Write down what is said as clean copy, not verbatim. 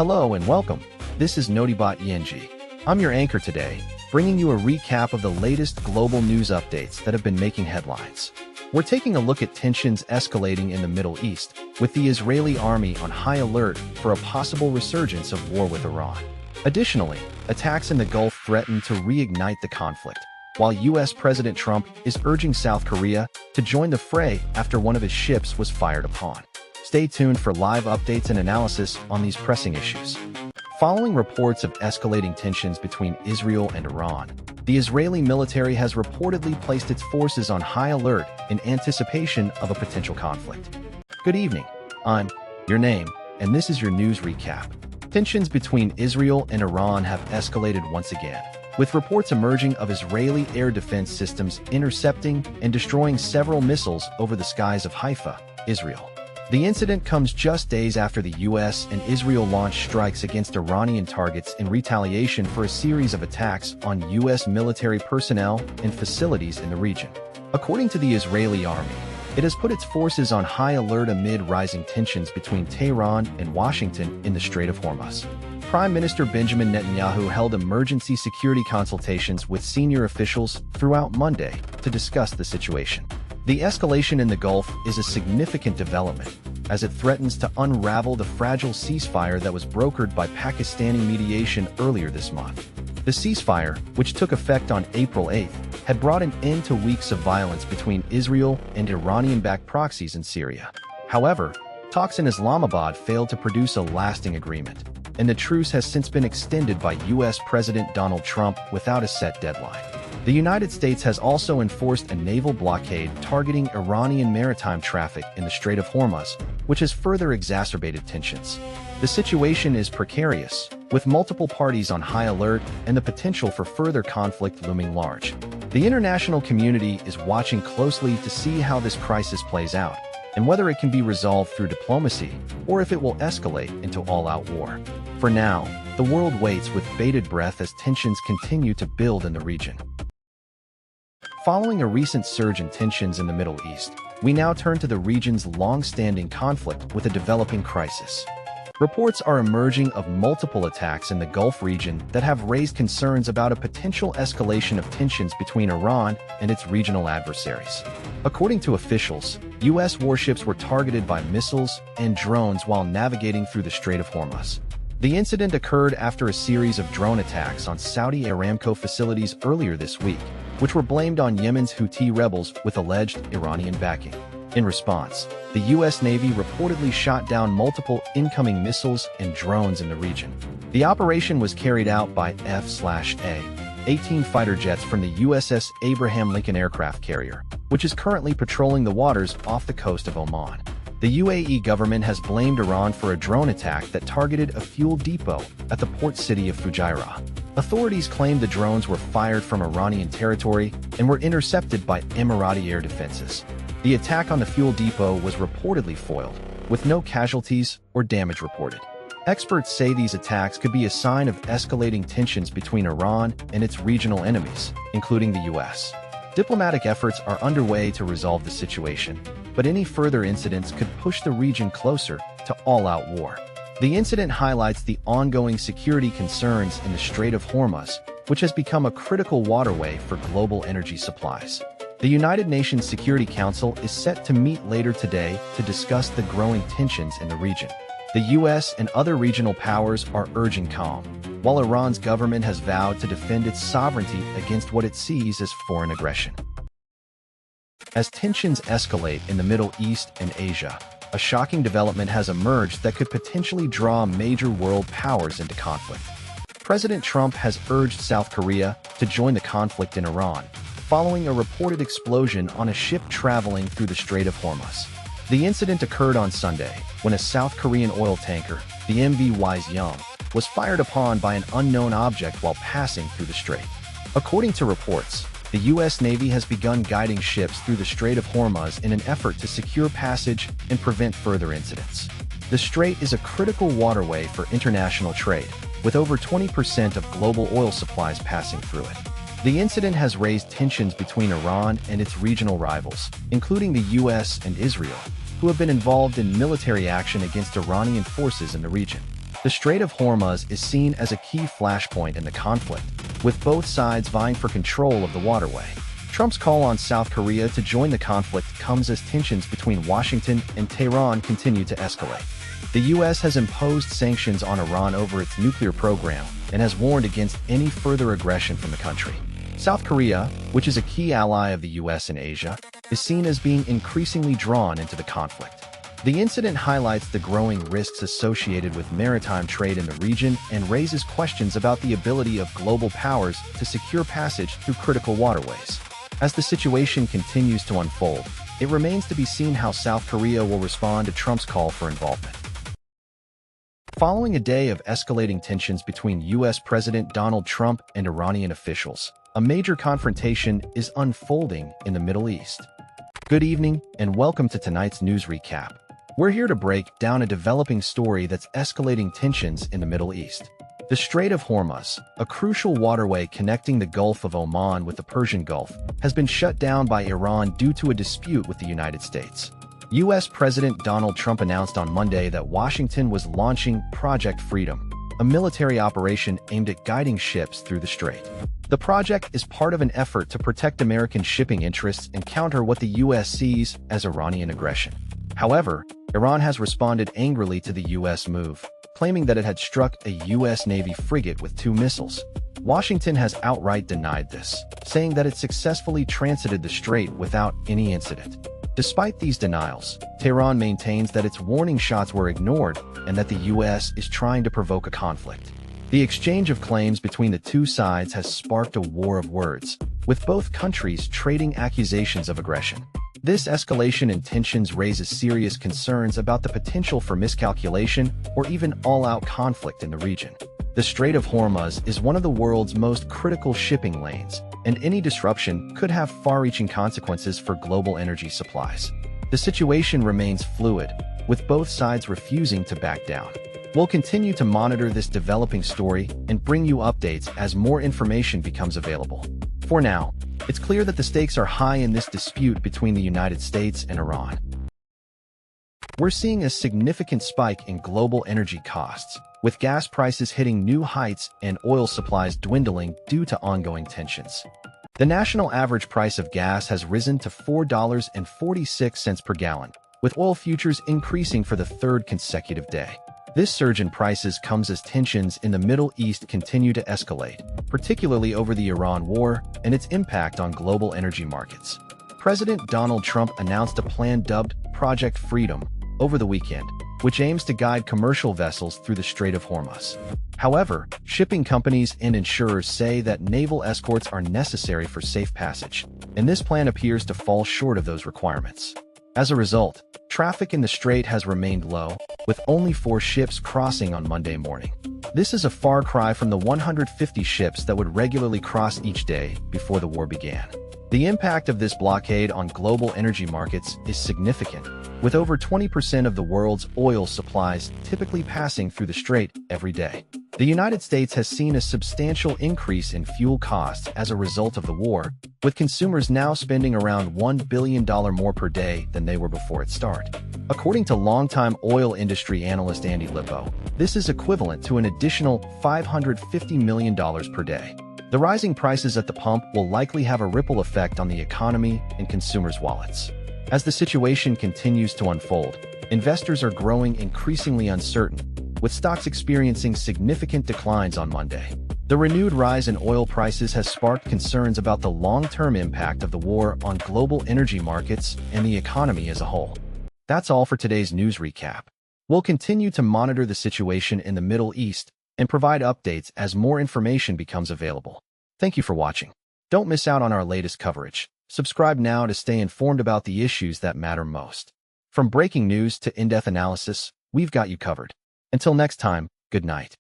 Hello and welcome. This is Notibot ENG. I'm your anchor today, bringing you a recap of the latest global news updates that have been making headlines. We're taking a look at tensions escalating in the Middle East, with the Israeli army on high alert for a possible resurgence of war with Iran. Additionally, attacks in the Gulf threaten to reignite the conflict, while U.S. President Trump is urging South Korea to join the fray after one of his ships was fired upon. Stay tuned for live updates and analysis on these pressing issues. Following reports of escalating tensions between Israel and Iran, the Israeli military has reportedly placed its forces on high alert in anticipation of a potential conflict. Good evening, I'm your name, and this is your news recap. Tensions between Israel and Iran have escalated once again, with reports emerging of Israeli air defense systems intercepting and destroying several missiles over the skies of Haifa, Israel. The incident comes just days after the U.S. and Israel launched strikes against Iranian targets in retaliation for a series of attacks on U.S. military personnel and facilities in the region. According to the Israeli army, it has put its forces on high alert amid rising tensions between Tehran and Washington in the Strait of Hormuz. Prime Minister Benjamin Netanyahu held emergency security consultations with senior officials throughout Monday to discuss the situation. The escalation in the Gulf is a significant development, as it threatens to unravel the fragile ceasefire that was brokered by Pakistani mediation earlier this month. The ceasefire, which took effect on April 8th, had brought an end to weeks of violence between Israel and Iranian-backed proxies in Syria. However, talks in Islamabad failed to produce a lasting agreement, and the truce has since been extended by U.S. President Donald Trump without a set deadline. The United States has also enforced a naval blockade targeting Iranian maritime traffic in the Strait of Hormuz, which has further exacerbated tensions. The situation is precarious, with multiple parties on high alert and the potential for further conflict looming large. The international community is watching closely to see how this crisis plays out, and whether it can be resolved through diplomacy or if it will escalate into all-out war. For now, the world waits with bated breath as tensions continue to build in the region. Following a recent surge in tensions in the Middle East, we now turn to the region's long-standing conflict with a developing crisis. Reports are emerging of multiple attacks in the Gulf region that have raised concerns about a potential escalation of tensions between Iran and its regional adversaries. According to officials, U.S. warships were targeted by missiles and drones while navigating through the Strait of Hormuz. The incident occurred after a series of drone attacks on Saudi Aramco facilities earlier this week, which were blamed on Yemen's Houthi rebels with alleged Iranian backing. In response, the U.S. Navy reportedly shot down multiple incoming missiles and drones in the region. The operation was carried out by F/A-18 fighter jets from the USS Abraham Lincoln aircraft carrier, which is currently patrolling the waters off the coast of Oman. The UAE government has blamed Iran for a drone attack that targeted a fuel depot at the port city of Fujairah. Authorities claimed the drones were fired from Iranian territory and were intercepted by Emirati air defenses. The attack on the fuel depot was reportedly foiled, with no casualties or damage reported. Experts say these attacks could be a sign of escalating tensions between Iran and its regional enemies, including the U.S. Diplomatic efforts are underway to resolve the situation, but any further incidents could push the region closer to all-out war. The incident highlights the ongoing security concerns in the Strait of Hormuz, which has become a critical waterway for global energy supplies. The United Nations Security Council is set to meet later today to discuss the growing tensions in the region. The U.S. and other regional powers are urging calm, while Iran's government has vowed to defend its sovereignty against what it sees as foreign aggression. As tensions escalate in the Middle East and Asia, a shocking development has emerged that could potentially draw major world powers into conflict. President Trump has urged South Korea to join the conflict in Iran, following a reported explosion on a ship traveling through the Strait of Hormuz. The incident occurred on Sunday, when a South Korean oil tanker, the MV Wise Young, was fired upon by an unknown object while passing through the strait. According to reports, the U.S. Navy has begun guiding ships through the Strait of Hormuz in an effort to secure passage and prevent further incidents. The strait is a critical waterway for international trade, with over 20% of global oil supplies passing through it. The incident has raised tensions between Iran and its regional rivals, including the U.S. and Israel, who have been involved in military action against Iranian forces in the region. The Strait of Hormuz is seen as a key flashpoint in the conflict, with both sides vying for control of the waterway. Trump's call on South Korea to join the conflict comes as tensions between Washington and Tehran continue to escalate. The U.S. has imposed sanctions on Iran over its nuclear program and has warned against any further aggression from the country. South Korea, which is a key ally of the U.S. in Asia, is seen as being increasingly drawn into the conflict. The incident highlights the growing risks associated with maritime trade in the region and raises questions about the ability of global powers to secure passage through critical waterways. As the situation continues to unfold, it remains to be seen how South Korea will respond to Trump's call for involvement. Following a day of escalating tensions between U.S. President Donald Trump and Iranian officials, a major confrontation is unfolding in the Middle East. Good evening, and welcome to tonight's news recap. We're here to break down a developing story that's escalating tensions in the Middle East. The Strait of Hormuz, a crucial waterway connecting the Gulf of Oman with the Persian Gulf, has been shut down by Iran due to a dispute with the United States. U.S. President Donald Trump announced on Monday that Washington was launching Project Freedom, a military operation aimed at guiding ships through the strait. The project is part of an effort to protect American shipping interests and counter what the U.S. sees as Iranian aggression. However, Iran has responded angrily to the U.S. move, claiming that it had struck a U.S. Navy frigate with 2 missiles. Washington has outright denied this, saying that it successfully transited the strait without any incident. Despite these denials, Tehran maintains that its warning shots were ignored and that the U.S. is trying to provoke a conflict. The exchange of claims between the two sides has sparked a war of words, with both countries trading accusations of aggression. This escalation in tensions raises serious concerns about the potential for miscalculation or even all-out conflict in the region. The Strait of Hormuz is one of the world's most critical shipping lanes, and any disruption could have far-reaching consequences for global energy supplies. The situation remains fluid, with both sides refusing to back down. We'll continue to monitor this developing story and bring you updates as more information becomes available. For now, it's clear that the stakes are high in this dispute between the United States and Iran. We're seeing a significant spike in global energy costs, with gas prices hitting new heights and oil supplies dwindling due to ongoing tensions. The national average price of gas has risen to $4.46 per gallon, with oil futures increasing for the 3rd consecutive day. This surge in prices comes as tensions in the Middle East continue to escalate, particularly over the Iran war and its impact on global energy markets. President Donald Trump announced a plan dubbed Project Freedom over the weekend, which aims to guide commercial vessels through the Strait of Hormuz. However, shipping companies and insurers say that naval escorts are necessary for safe passage, and this plan appears to fall short of those requirements. As a result, traffic in the strait has remained low, with only 4 ships crossing on Monday morning. This is a far cry from the 150 ships that would regularly cross each day before the war began. The impact of this blockade on global energy markets is significant, with over 20% of the world's oil supplies typically passing through the strait every day. The United States has seen a substantial increase in fuel costs as a result of the war, with consumers now spending around $1 billion more per day than they were before it started. According to longtime oil industry analyst Andy Lippo, this is equivalent to an additional $550 million per day. The rising prices at the pump will likely have a ripple effect on the economy and consumers' wallets. As the situation continues to unfold, investors are growing increasingly uncertain, with stocks experiencing significant declines on Monday. The renewed rise in oil prices has sparked concerns about the long-term impact of the war on global energy markets and the economy as a whole. That's all for today's news recap. We'll continue to monitor the situation in the Middle East and provide updates as more information becomes available. Thank you for watching. Don't miss out on our latest coverage. Subscribe now to stay informed about the issues that matter most. From breaking news to in-depth analysis, we've got you covered. Until next time, good night.